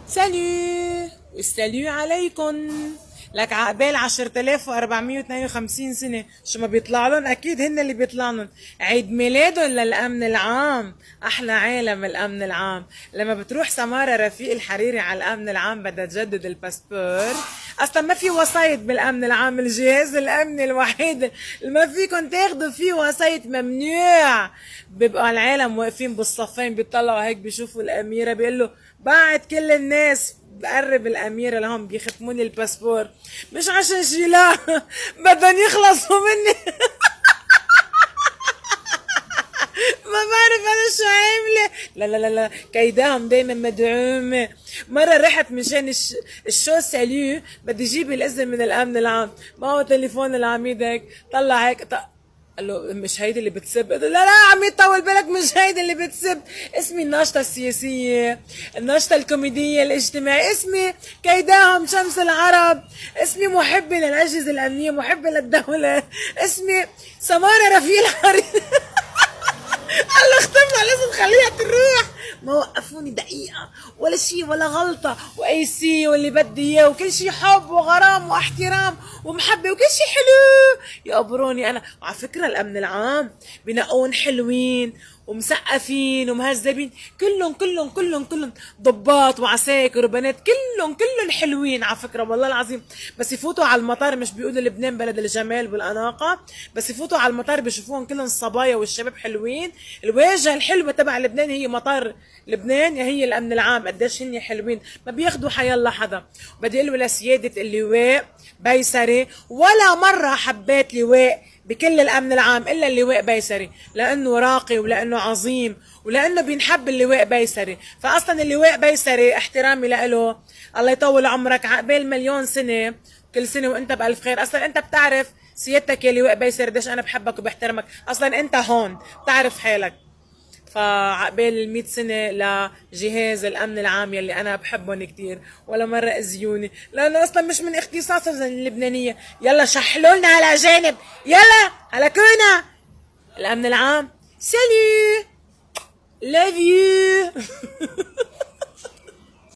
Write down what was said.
سالو والسالو عليكم. لك عقبال 10452 سنة شو ما بيطلع لهم؟ أكيد هن اللي بيطلع لهم عيد ميلادهم للأمن العام. أحلى عالم الأمن العام. لما بتروح سمارة رفيق الحريري على الأمن العام بدها تجدد الباسبور، أصلا ما في وسايط بالأمن العام، الجهاز الأمني الوحيد اللي ما فيكم تاخدوا فيه وسايط، ممنوع. بيبقى العالم واقفين بالصفين بيطلعوا هيك بيشوفوا الأميرة، بيقول له بعد كل الناس بقرب الأميرة لهم بيختموني الباسبور، مش عشان شي لا بدهم يخلصوا مني ما بعرف انا شو عامله. لا لا لا لا، كيداهم دايما مدعومه. مره رحت مشان الشو ساليو بدي اجيب الاذن من الامن العام، ما هو تليفون العميد هيك طلع هيك قال له مش هيدي اللي بتسب. لا لا عمي طول بالك، مش هيدي اللي بتسب، اسمي الناشطة السياسية، الناشطة الكوميدية الاجتماعية، اسمي كيداهم شمس العرب، اسمي محبة للأجهزة الأمنية، محبة للدولة، اسمي سمارة رفيق الحريري قال له اختمنا لازم خليها تروح. ما وقفوني دقيقة ولا شي ولا غلطة، واي سي واللي بدي اياه، وكل شي حب وغرام واحترام ومحبة وكل شي حلو. يقبروني انا. وعلى فكرة الامن العام بنقون حلوين ومسقفين ومهذبين، كلهم ضباط وعساكر وبنات، كلهم حلوين على فكره والله العظيم. بس يفوتوا على المطار مش بيقولوا لبنان بلد الجمال والاناقه، بس يفوتوا على المطار بيشوفوهم كلهم الصبايا والشباب حلوين. الواجهه الحلوه تبع لبنان هي مطار لبنان، هي الامن العام قديش هن حلوين، ما بياخدوا حيالله حدا. بدي اقول لسياده اللواء بيسري، ولا مره حبيت لواء بكل الامن العام الا اللواء بيسري، لانه راقي ولانه عظيم ولانه بينحب اللواء بيسري. فاصلا اللواء بيسري احترامي له، الله يطول عمرك عقبال مليون سنه، كل سنه وانت بالف خير. اصلا انت بتعرف سيادتك يا لواء بيسري قديش انا بحبك وبحترمك، اصلا انت هون بتعرف حالك. فعقبال 100 سنة لجهاز الأمن العام يلي أنا بحبهم كتير، ولا مرة أذيوني لأنه أصلا مش من اختصاصهم اللبنانية. يلا شحلوا لنا على جانب، يلا على كونا الأمن العام. سالي لاف يو